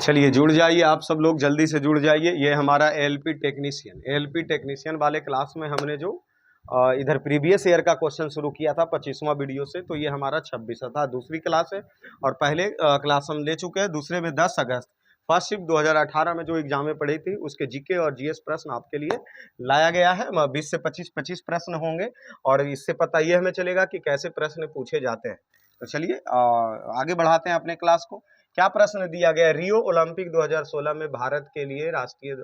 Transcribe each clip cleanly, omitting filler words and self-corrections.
चलिए जुड़ जाइए, आप सब लोग जल्दी से जुड़ जाइए। ये हमारा एएलपी टेक्नीशियन वाले क्लास में हमने जो इधर प्रीवियस ईयर का क्वेश्चन शुरू किया था 25वां वीडियो से, तो ये हमारा 26 था, दूसरी क्लास है। और पहले क्लास हम ले चुके हैं, दूसरे में 10 अगस्त फर्स्ट शिफ्ट 2018 में जो एग्जाम में पढ़ी थी उसके जीके और जीएस प्रश्न आपके लिए लाया गया है। 20 से 25 प्रश्न होंगे और इससे पता ये हमें चलेगा कि कैसे प्रश्न पूछे जाते हैं। तो चलिए आगे बढ़ाते हैं अपने क्लास को। क्या प्रश्न दिया गया? रियो ओलंपिक 2016 में भारत के लिए राष्ट्रीय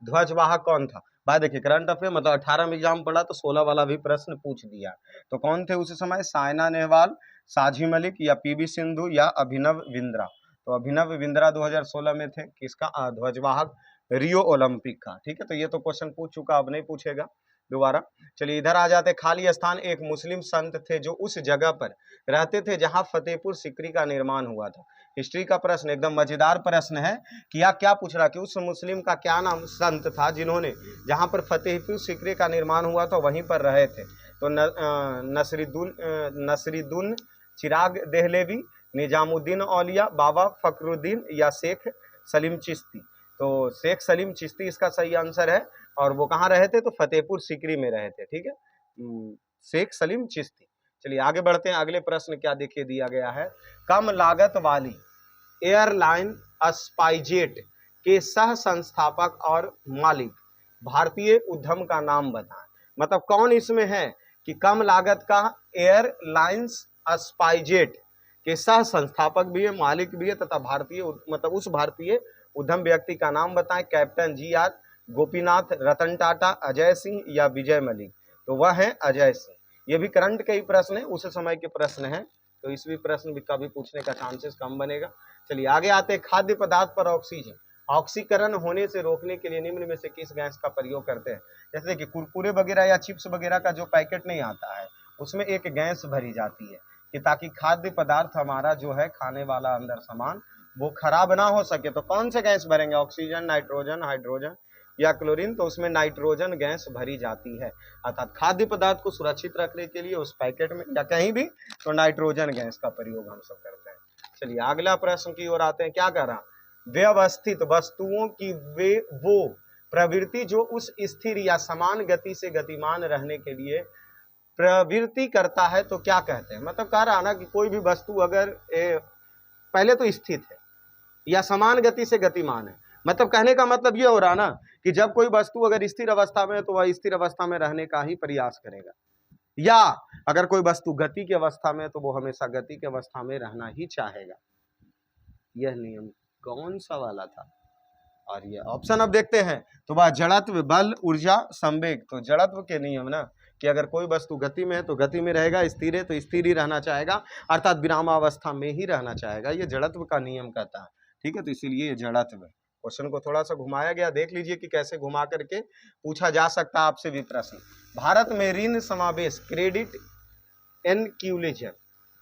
ध्वजवाहक कौन था? भाई देखिए करंट अफेयर मतलब 18 में एग्जाम पढ़ा तो 16 वाला भी प्रश्न पूछ दिया। तो कौन थे उस समय? साइना नेहवाल, साझी मलिक या पीवी सिंधु या अभिनव बिंद्रा? तो अभिनव बिंद्रा 2016 में थे किसका ध्वजवाहक रियो ओलंपिक का। ठीक है, तो ये तो क्वेश्चन पूछ चुका, अब नहीं पूछेगा दोबारा। चलिए इधर आ जाते। खाली स्थान एक मुस्लिम संत थे जो उस जगह पर रहते थे जहां फतेहपुर सिकरी का निर्माण हुआ था। हिस्ट्री का प्रश्न, एकदम मजेदार प्रश्न है कि यह क्या पूछ रहा कि उस मुस्लिम का क्या नाम संत था जिन्होंने जहां पर फतेहपुर सिकरी का निर्माण हुआ था वहीं पर रहे थे। तो नसरुद्दीन चिराग देहलेवी, निजामुद्दीन औलिया, बाबा फखरुद्दीन या शेख सलीम चिश्ती? तो शेख सलीम चिश्ती इसका सही आंसर है। और वो कहाँ रहे थे? तो फतेहपुर सिकरी में रहे थे। ठीक है, शेख सलीम चिश्ती। चलिए आगे बढ़ते हैं। अगले प्रश्न क्या देखिए दिया गया है? कम लागत वाली एयरलाइन स्पाइसजेट के सह संस्थापक और मालिक भारतीय उद्यम का नाम बताएं। मतलब कौन इसमें है कि कम लागत का एयरलाइंस स्पाइसजेट के सह संस्थापक भी है, मालिक भी है तथा भारतीय मतलब उस भारतीय उद्यम व्यक्ति का नाम बताएं। Captain G R. गोपीनाथ, रतन टाटा, अजय सिंह या विजय मलिक? तो वह है अजय सिंह। ये भी करंट के ही प्रश्न है, उस समय के प्रश्न है, तो इस भी प्रश्न भी कभी पूछने का चांसेस कम बनेगा। चलिए आगे आते हैं। खाद्य पदार्थ पर ऑक्सीजन ऑक्सीकरण होने से रोकने के लिए निम्न में से किस गैस का प्रयोग करते हैं? जैसे कि कुरकुरे वगैरह या चिप्स वगैरह का जो पैकेट नहीं आता है उसमें एक गैस भरी जाती है कि ताकि खाद्य पदार्थ हमारा जो है खाने वाला अंदर सामान वो खराब ना हो सके। तो कौन से गैस भरेंगे? ऑक्सीजन, नाइट्रोजन, हाइड्रोजन या क्लोरीन? तो उसमें नाइट्रोजन गैस भरी जाती है। अर्थात खाद्य पदार्थ को सुरक्षित रखने के लिए उस पैकेट में या कहीं भी तो नाइट्रोजन गैस का प्रयोग हम सब करते हैं। चलिए अगला प्रश्न की ओर आते हैं। क्या कर रहा? व्यवस्थित वस्तुओं की वो प्रवृत्ति जो उस स्थिर या समान गति से गतिमान रहने के लिए प्रवृत्ति करता है तो क्या कहते हैं? मतलब कह रहा ना कि कोई भी वस्तु अगर पहले तो स्थित है या समान गति से गतिमान है, मतलब कहने का मतलब ये हो रहा ना कि जब कोई वस्तु अगर स्थिर अवस्था में है तो वह स्थिर अवस्था में रहने का ही प्रयास करेगा, या अगर कोई वस्तु गति की अवस्था में है तो वो हमेशा गति की अवस्था में रहना ही चाहेगा। यह नियम कौन सा वाला था? और ये ऑप्शन अब देखते हैं। तो वह जड़त्व, बल, ऊर्जा, संवेग। तो जड़त्व के नियम ना कि अगर कोई वस्तु गति में है तो गति में रहेगा, स्थिर है तो स्थिर ही रहना चाहेगा, अर्थात विरामावस्था में ही रहना चाहेगा। ये जड़त्व का नियम कहता है। ठीक है, तो इसीलिए ये जड़त्व है। क्वेश्चन को थोड़ा सा घुमाया गया, देख लीजिए कि कैसे घुमा करके पूछा जा सकता है आपसे भी प्रश्न। भारत में ऋण समावेश क्रेडिट एनक्यूलेजर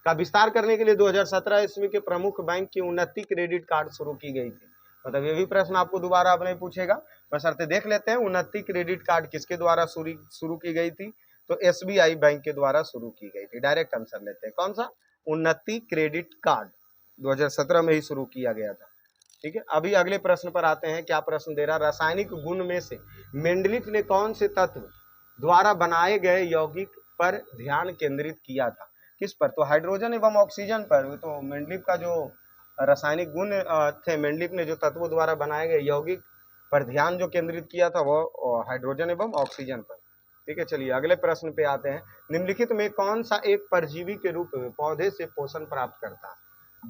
का विस्तार करने के लिए 2017 ईस्वी के प्रमुख बैंक की उन्नति क्रेडिट कार्ड शुरू की गई थी। मतलब ये भी प्रश्न आपको दोबारा अब नहीं पूछेगा, बशर्ते देख लेते हैं उन्नति क्रेडिट कार्ड किसके द्वारा शुरू की गई थी? तो एसबीआई बैंक के द्वारा शुरू की गई थी। डायरेक्ट आंसर लेते हैं, कौन सा? उन्नति क्रेडिट कार्ड 2017 में ही शुरू किया गया था। ठीक है, अभी अगले प्रश्न पर आते हैं। क्या प्रश्न दे रहा? रासायनिक गुण में से मेंडलीफ ने कौन से तत्व द्वारा बनाए गए यौगिक पर ध्यान केंद्रित किया था? किस पर? तो हाइड्रोजन एवं ऑक्सीजन पर। तो मेंडलीफ का जो रासायनिक गुण थे, मेंडलीफ ने जो तत्वों द्वारा बनाए गए यौगिक पर ध्यान जो केंद्रित किया था वो हाइड्रोजन एवं ऑक्सीजन पर। ठीक है, चलिए अगले प्रश्न पे आते हैं। निम्नलिखित में कौन सा एक परजीवी के रूप में पौधे से पोषण प्राप्त करता है?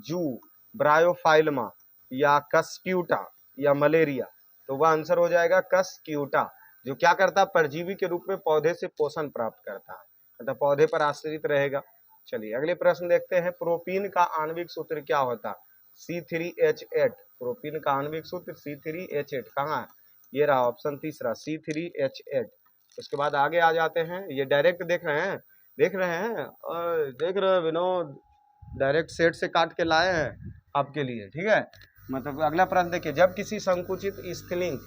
जू, ब्रायोफाइलमा या कस्क्यूटा या मलेरिया? तो वह आंसर हो जाएगा कस्क्यूटा, जो क्या करता है? परजीवी के रूप में पौधे से पोषण प्राप्त करता है, मतलब पौधे पर आश्रित रहेगा। चलिए अगले प्रश्न देखते हैं। प्रोपीन का आणविक सूत्र क्या होता है? C3H8। प्रोपीन का आणविक सूत्र C3H8 कहाँ है? ये रहा ऑप्शन तीसरा, C3H8। उसके बाद आगे आ जाते हैं। ये डायरेक्ट देख रहे हैं, और देख रहे हैं विनोद, डायरेक्ट सेट से काट के लाए हैं आपके लिए। ठीक है, मतलब अगला प्रश्न देखिए। जब किसी संकुचित स्थिलिंग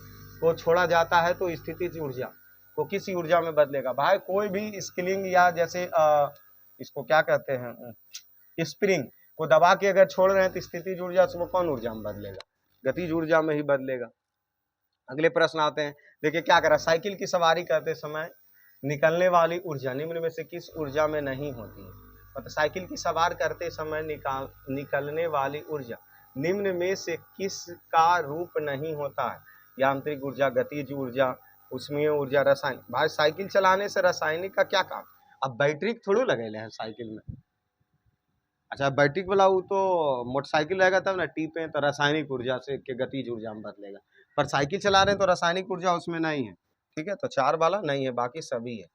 को छोड़ा जाता है तो स्थितिज ऊर्जा को किस ऊर्जा में बदलेगा? भाई कोई भी स्किलिंग या जैसे इसको क्या कहते हैं, स्प्रिंग को दबा के अगर छोड़ रहे हैं तो स्थितिज ऊर्जा से वो कौन ऊर्जा में बदलेगा? गतिज ऊर्जा में ही बदलेगा। अगले प्रश्न आते हैं, देखिए क्या करा, साइकिल की सवारी करते समय निकलने वाली ऊर्जा निम्न में से किस ऊर्जा में नहीं होती है। मतलब साइकिल की सवार करते समय निकलने वाली ऊर्जा निम्न में से किसका रूप नहीं होता है। यांत्रिक ऊर्जा, गतिज ऊर्जा, ऊष्मीय ऊर्जा, रासायनिक। भाई साइकिल चलाने से रासायनिक का क्या काम, अब बैटरी थोड़ी लगेले हैं साइकिल में। अच्छा बैटरी वाला वो तो मोटरसाइकिल रहेगा तब ना टीपे तो रासायनिक ऊर्जा से के गतिज ऊर्जा में बदलेगा, पर साइकिल चला रहे हैं तो रासायनिक ऊर्जा उसमें नहीं है। ठीक है, तो 4 वाला नहीं है, बाकी सभी है।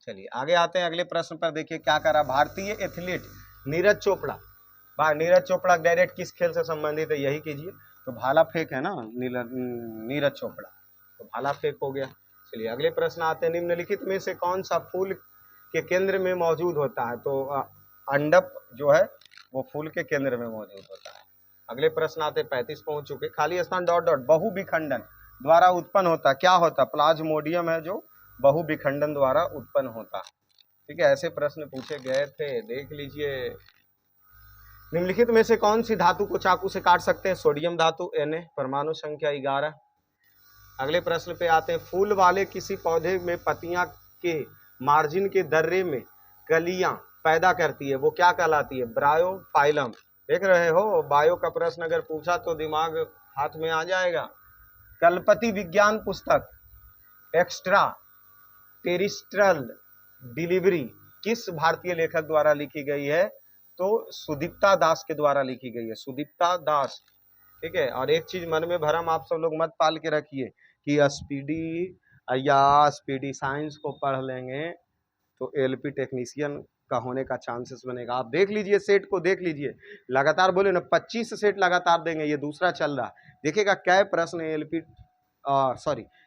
चलिए आगे आते हैं अगले प्रश्न पर। देखिए क्या करा, भारतीय एथलीट नीरज चोपड़ा, भाई नीरज चोपड़ा डायरेक्ट किस खेल से संबंधित है, यही कीजिए। तो भाला फेंक है ना, नीरज चोपड़ा, तो भाला फेंक हो गया। चलिए अगले प्रश्न आते हैं, निम्नलिखित में से कौन सा फूल के केंद्र में मौजूद होता है। तो अंडप जो है वो फूल के केंद्र में मौजूद होता है। अगले प्रश्न आते 35 पहुंच चुके, खाली स्थान डॉट डॉट बहुविखंडन द्वारा उत्पन्न होता क्या होता। प्लाज्मोडियम है जो बहुविखंडन द्वारा उत्पन्न होता। ठीक है, ऐसे प्रश्न पूछे गए थे, देख लीजिए। निम्नलिखित में से कौन सी धातु को चाकू से काट सकते हैं। सोडियम धातु, Na, परमाणु संख्या 11। अगले प्रश्न पे आते हैं, फूल वाले किसी पौधे में पत्तियां के मार्जिन के दर्रे में कलियां पैदा करती है, वो क्या कहलाती है। ब्रायोफाइलम। देख रहे हो, बायो का प्रश्न अगर पूछा तो दिमाग हाथ में आ जाएगा। कलपति विज्ञान पुस्तक एक्स्ट्रा टेरिस्ट्रल डिलीवरी किस भारतीय लेखक द्वारा लिखी गई है। तो सुदीप्ता दास के द्वारा लिखी गई है, सुदीप्ता दास। ठीक है, और एक चीज मन में भरम आप सब लोग मत पाल के रखिए कि स्पीडी या स्पीडी साइंस को पढ़ लेंगे तो एलपी टेक्नीशियन का होने का चांसेस बनेगा। आप देख लीजिए, सेट को देख लीजिए, लगातार बोले ना 25 सेट लगातार देंगे, ये दूसरा चल रहा है। देखिएगा कै प्रश्न एलपी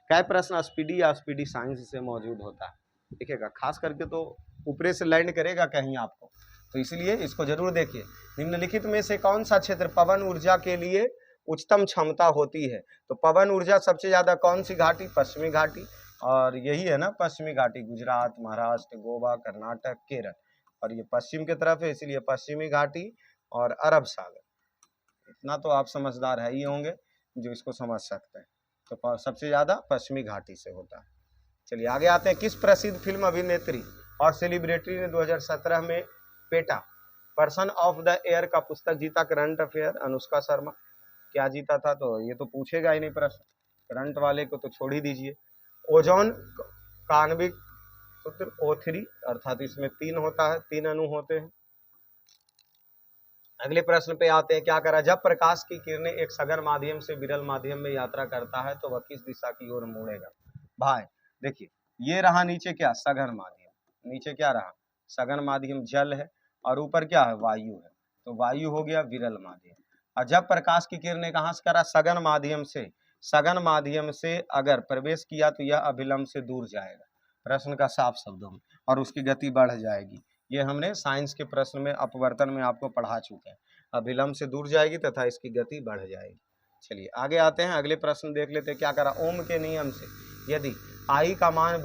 कै प्रश्न स्पीडी या स्पीडी साइंस से मौजूद होता है। देखिएगा खास करके तो ऊपरे से लैंड करेगा कहीं आपको, तो इसलिए इसको जरूर देखिए। निम्नलिखित में से कौन सा क्षेत्र पवन ऊर्जा के लिए उच्चतम क्षमता होती है। तो पवन ऊर्जा सबसे ज्यादा कौन सी घाटी, पश्चिमी घाटी, और यही है ना पश्चिमी घाटी, गुजरात, महाराष्ट्र, गोवा, कर्नाटक, केरल, और ये पश्चिम की तरफ है इसलिए पश्चिमी घाटी और अरब सागर। इतना तो आप समझदार है ही होंगे जो इसको समझ सकते हैं। तो सबसे ज्यादा पश्चिमी घाटी से होता है। चलिए आगे आते हैं, किस प्रसिद्ध फिल्म अभिनेत्री और सेलिब्रिटी ने 2017 में PETA person of the year का पुस्तक जीता। Current affair, Anushka Sharma. क्या जीता था, तो ये तो पूछेगा ही नहीं प्रश्न, करंट वाले को तो छोड़ ही दीजिए। ओजोन का आणविक सूत्र O3, अर्थात इसमें 3 होता है, 3 अणु होते हैं। अगले प्रश्न पे आते हैं, क्या करा, जब प्रकाश की किरणें एक सघन माध्यम से विरल माध्यम में यात्रा करता है तो वह किस दिशा की ओर मुड़ेगा। भाई देखिए, ये रहा नीचे क्या, सघन माध्यम, नीचे क्या रहा, सघन माध्यम जल है, और ऊपर क्या है, वायु है, तो वायु हो गया विरल माध्यम। और जब प्रकाश की किरणें कहाँ से करा, सघन माध्यम से अगर प्रवेश किया तो यह अभिलंब से दूर जाएगा, प्रश्न का साफ शब्दों में, और उसकी गति बढ़ जाएगी। ये हमने साइंस के प्रश्न में अपवर्तन में आपको पढ़ा चुके हैं, अभिलंब से दूर जाएगी तथा इसकी गति बढ़ जाएगी। चलिए आगे आते हैं, अगले प्रश्न देख लेते हैं। क्या करा, ओम के नियम से यदि आई का मान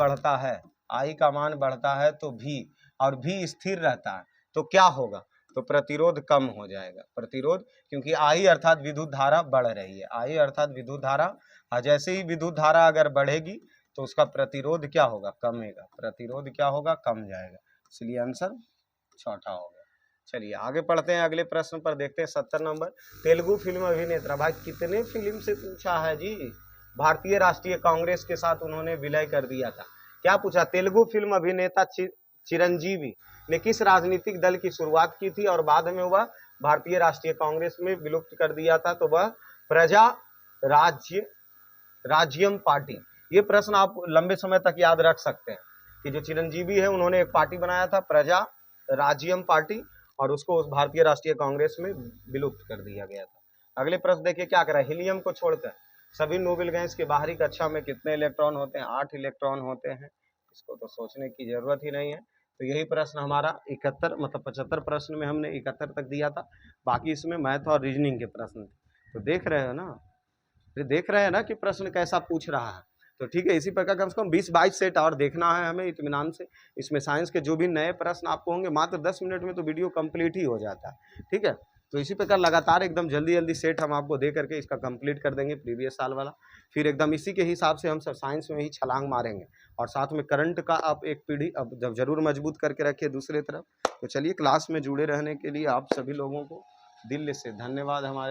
बढ़ता है तो भी, और भी स्थिर रहता है तो क्या होगा, तो प्रतिरोध कम हो जाएगा। प्रतिरोध, क्योंकि आई अर्थात विद्युत धारा बढ़ रही है, आई अर्थात विद्युत धारा, जैसे ही विद्युत धारा अगर बढ़ेगी तो उसका प्रतिरोध क्या होगा, कमेगा, प्रतिरोध क्या होगा, कम जाएगा, इसलिए आंसर चौथा हो गया। चलिए आगे पढ़ते हैं, अगले प्रश्न पर देखते हैं 70 नंबर। तेलुगु फिल्म अभिनेता, भाई कितने फिल्म से पूछा है जी। भारतीय राष्ट्रीय कांग्रेस के साथ उन्होंने विलय कर दिया था। क्या पूछा, तेलुगु फिल्म अभिनेता चिरंजीवी ने किस राजनीतिक दल की शुरुआत की थी और बाद में वह भारतीय राष्ट्रीय कांग्रेस में विलुप्त कर दिया था। तो वह प्रजा राज्यम पार्टी। ये प्रश्न आप लंबे समय तक याद रख सकते हैं कि जो चिरंजीवी है उन्होंने एक पार्टी बनाया था प्रजा राज्यम पार्टी, और उसको उस भारतीय राष्ट्रीय कांग्रेस में विलुप्त कर दिया गया था। अगले प्रश्न देखिए, क्या करा, हीलियम को छोड़कर सभी नोबेल गैस की बाहरी कक्षा में कितने इलेक्ट्रॉन होते हैं, 8 इलेक्ट्रॉन होते हैं। इसको तो सोचने की जरूरत ही नहीं है। तो यही प्रश्न हमारा 71 मतलब 75 प्रश्न में हमने 71 तक दिया था, बाकी इसमें मैथ और रीजनिंग के प्रश्न थे। तो देख रहे हो ना, देख रहे हैं ना कि प्रश्न कैसा पूछ रहा है। तो ठीक है, इसी प्रकार कम से कम 20-22 सेट और देखना है हमें इत्मीनान से। इसमें साइंस के जो भी नए प्रश्न आपको होंगे, मात्र 10 मिनट में तो वीडियो कंप्लीट ही हो जाता है। ठीक है, तो इसी प्रकार लगातार एकदम जल्दी जल्दी सेट हम आपको दे करके इसका कंप्लीट कर देंगे प्रीवियस साल वाला। फिर एकदम इसी के हिसाब से हम सब साइंस में ही छलांग मारेंगे, और साथ में करंट का आप एक पीढ़ी अब जब जरूर मजबूत करके रखिए दूसरे तरफ। तो चलिए, क्लास में जुड़े रहने के लिए आप सभी लोगों को दिल से धन्यवाद। हमारे